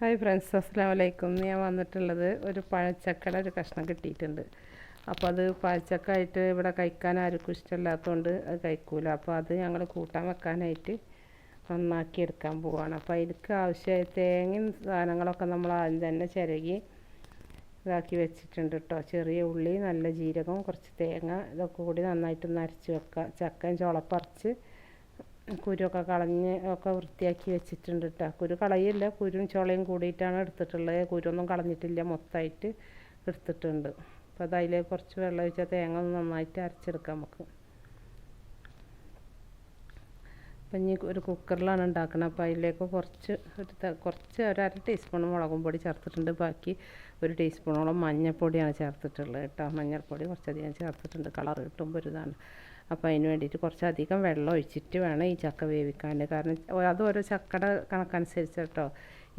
Hi friends, അസ്സലാമു അലൈക്കും. ഞാൻ വന്നിട്ടുള്ളത് ഒരു പഴച്ചക്കയുടെ ഒരു കഷ്ണം കിട്ടിയിട്ടുണ്ട്. അപ്പോൾ അത് പഴച്ചക്കായിട്ട് ഇവിടെ കഴിക്കാൻ ആർക്കും ഇഷ്ടമില്ലാത്തതുകൊണ്ട് അത് കഴിക്കൂല. അപ്പോൾ അത് ഞങ്ങൾ കൂട്ടാൻ വെക്കാനായിട്ട് നന്നാക്കി എടുക്കാൻ പോവുകയാണ്. അപ്പോൾ അതിലേക്ക് ആവശ്യമായ തേങ്ങയും സാധനങ്ങളൊക്കെ നമ്മൾ ആദ്യം തന്നെ ചിരകി ഇതാക്കി വെച്ചിട്ടുണ്ട് കേട്ടോ. ചെറിയ ഉള്ളി, നല്ല ജീരകം, കുറച്ച് തേങ്ങ ഇതൊക്കെ കൂടി നന്നായിട്ടൊന്ന് അരച്ച് വെക്കുക. ചക്കയും ചുളപ്പറിച്ച് കുരുവൊക്കെ കളഞ്ഞ് ഒക്കെ വൃത്തിയാക്കി വെച്ചിട്ടുണ്ട് കേട്ടോ. കുരു കളയില്ല, കുരും ചുളയും കൂടിയിട്ടാണ് എടുത്തിട്ടുള്ളത്. കുരുവൊന്നും കളഞ്ഞിട്ടില്ല, മൊത്തമായിട്ട് എടുത്തിട്ടുണ്ട്. അപ്പോൾ അത് അതിലേക്ക് കുറച്ച് വെള്ളം ഒഴിച്ചാൽ തേങ്ങ ഒന്ന് നന്നായിട്ട് അരച്ചെടുക്കാം നമുക്ക്. അപ്പം ഇനി ഒരു കുക്കറിലാണ് ഉണ്ടാക്കുന്നത്. അപ്പോൾ അതിലേക്ക് കുറച്ച് ഒരു അര ടീസ്പൂൺ മുളകും പൊടി ചേർത്തിട്ടുണ്ട്. ബാക്കി ഒരു ടീസ്പൂണോളം മഞ്ഞൾപ്പൊടിയാണ് ചേർത്തിട്ടുള്ളത് കേട്ടോ. മഞ്ഞൾപ്പൊടി കുറച്ചധികം ചേർത്തിട്ടുണ്ട്, കളർ കിട്ടുമ്പോൾ ഒരു ഇതാണ്. അപ്പോൾ അതിന് വേണ്ടിയിട്ട് കുറച്ചധികം വെള്ളം ഒഴിച്ചിട്ട് വേണം ഈ ചക്ക വേവിക്കാൻ. കാരണം അത് ഓരോ ചക്കയുടെ കണക്കനുസരിച്ച് കേട്ടോ.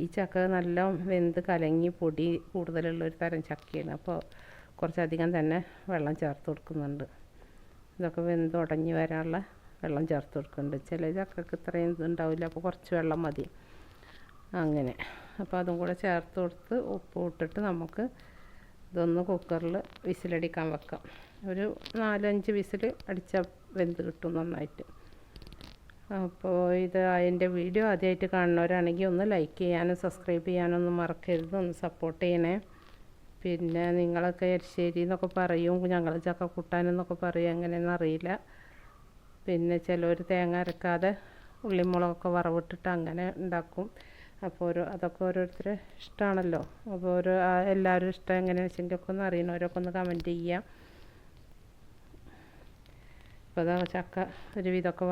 ഈ ചക്ക നല്ല വെന്ത് കലങ്ങി പൊടി കൂടുതലുള്ള ഒരു തരം ചക്കയാണ്. അപ്പോൾ കുറച്ചധികം തന്നെ വെള്ളം ചേർത്ത് കൊടുക്കുന്നുണ്ട്. ഇതൊക്കെ വെന്ത് ഉടഞ്ഞ് വരാനുള്ള വെള്ളം ചേർത്ത് കൊടുക്കുന്നുണ്ട്. ചില ചക്കക്ക് ഇത്രയും ഇതുണ്ടാവില്ല, അപ്പോൾ കുറച്ച് വെള്ളം മതി അങ്ങനെ. അപ്പോൾ അതും കൂടെ ചേർത്ത് കൊടുത്ത് ഉപ്പ് ഇട്ടിട്ട് നമുക്ക് ഇതൊന്ന് കുക്കറിൽ വിസിലടിക്കാൻ വെക്കാം. ഒരു 4-5 വിസിൽ അടിച്ചാൽ വെന്ത് കിട്ടും നന്നായിട്ട്. അപ്പോൾ അതിൻ്റെ വീഡിയോ ആദ്യമായിട്ട് കാണുന്നവരാണെങ്കിൽ ഒന്ന് ലൈക്ക് ചെയ്യാനും സബ്സ്ക്രൈബ് ചെയ്യാനൊന്നും മറക്കരുത്. ഒന്ന് സപ്പോർട്ട് ചെയ്യണേ. പിന്നെ നിങ്ങളൊക്കെ എരിശ്ശേരി എന്നൊക്കെ പറയും, ഞങ്ങൾ ചക്ക കൂട്ടാനെന്നൊക്കെ പറയും, എങ്ങനെയെന്ന് അറിയില്ല. പിന്നെ ചിലർ തേങ്ങ അരക്കാതെ ഉള്ളിമുളകൊക്കെ വറവിട്ടിട്ട് അങ്ങനെ ഉണ്ടാക്കും. അപ്പോൾ അതൊക്കെ ഓരോരുത്തരുടെ ഇഷ്ടമാണല്ലോ. അപ്പോൾ എല്ലാവരും ഇഷ്ടം എങ്ങനെയാണെന്ന് വെച്ചെങ്കിൽ ഒക്കെ ഒന്ന് അറിയണവരൊക്കെ ഒന്ന് കമൻറ്റ് ചെയ്യാം. അപ്പോൾ അതാ ചക്ക ഒരുവിധമൊക്കെ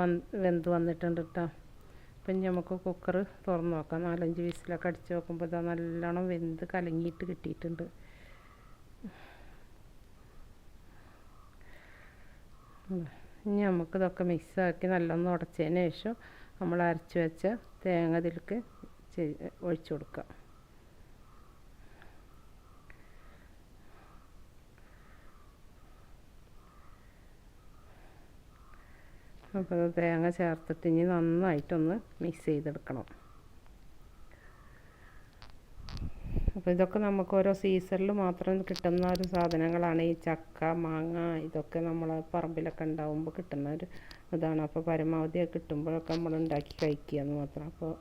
വെന്ത് വന്നിട്ടുണ്ട് കേട്ടോ. അപ്പം ഇനി നമുക്ക് കുക്കർ തുറന്ന് നോക്കാം. 4-5 വിസിലൊക്കെ അടിച്ച് നോക്കുമ്പോൾ ഇതാ നല്ലോണം വെന്ത് കലങ്ങിയിട്ട് കിട്ടിയിട്ടുണ്ട്. ഇനി നമുക്കിതൊക്കെ മിക്സാക്കി നല്ലോണം ഉടച്ചതിന് ശേഷം നമ്മൾ അരച്ച് വെച്ച തേങ്ങ ഇതിലേക്ക് ഒഴിച്ചു കൊടുക്കുക. അപ്പോൾ തേങ്ങ ചേർത്തിട്ട് ഇനി നന്നായിട്ടൊന്ന് മിക്സ് ചെയ്തെടുക്കണം. അപ്പോൾ ഇതൊക്കെ നമുക്ക് ഓരോ സീസണിൽ മാത്രം കിട്ടുന്ന ഒരു സാധനങ്ങളാണ്. ഈ ചക്ക, മാങ്ങ ഇതൊക്കെ നമ്മളെ പറമ്പിലൊക്കെ ഉണ്ടാകുമ്പോൾ കിട്ടുന്ന ഒരു ഇതാണ്. അപ്പോൾ പരമാവധി കിട്ടുമ്പോഴൊക്കെ നമ്മൾ ഉണ്ടാക്കി കഴിക്കുക എന്ന് മാത്രം. അപ്പോൾ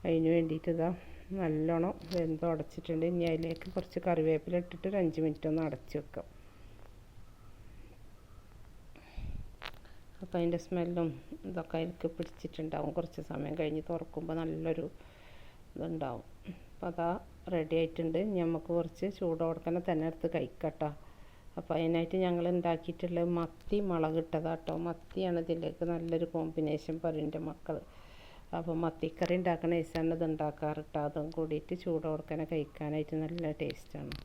അതിന് വേണ്ടിയിട്ട് ഇതാ നല്ലോണം വെന്ത് ഉടച്ചിട്ടുണ്ട്. ഇനി അതിലേക്ക് കുറച്ച് കറിവേപ്പില ഇട്ടിട്ട് ഒരു 5 മിനിറ്റ് ഒന്ന് അടച്ച് വെക്കാം. അപ്പോൾ അതിൻ്റെ സ്മെല്ലും ഇതൊക്കെ അതിലേക്ക് പിടിച്ചിട്ടുണ്ടാവും. കുറച്ച് സമയം കഴിഞ്ഞ് തുറക്കുമ്പോൾ നല്ലൊരു ഇതുണ്ടാവും. അപ്പോൾ അതാ റെഡി ആയിട്ടുണ്ട്. നമുക്ക് കുറച്ച് ചൂടോടെ തന്നെ എടുത്ത് കഴിക്കട്ടോ. അപ്പോൾ അതിനായിട്ട് ഞങ്ങൾ ഉണ്ടാക്കിയിട്ടുള്ള മത്തി മുളക് ഇട്ടതാട്ടോ. മത്തിയാണ് ഇതിലേക്ക് നല്ലൊരു കോമ്പിനേഷൻ പറയും എൻ്റെ മക്കൾ. അപ്പോൾ മത്തിക്കറി ഉണ്ടാക്കണ ദിവസമാണ് ഇത് ഉണ്ടാക്കാറിട്ടോ. അതും കൂടിയിട്ട് ചൂടോടെ കഴിക്കാനായിട്ട് നല്ല ടേസ്റ്റാണ്.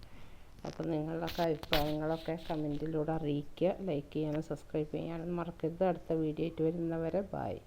അപ്പോൾ നിങ്ങളുടെയൊക്കെ അഭിപ്രായങ്ങളൊക്കെ കമൻറ്റിലൂടെ അറിയിക്കുക. ലൈക്ക് ചെയ്യാനും സബ്സ്ക്രൈബ് ചെയ്യാനും മറക്കരുത്. അടുത്ത വീഡിയോ ആയിട്ട് വരുന്നവരെ ബായ്.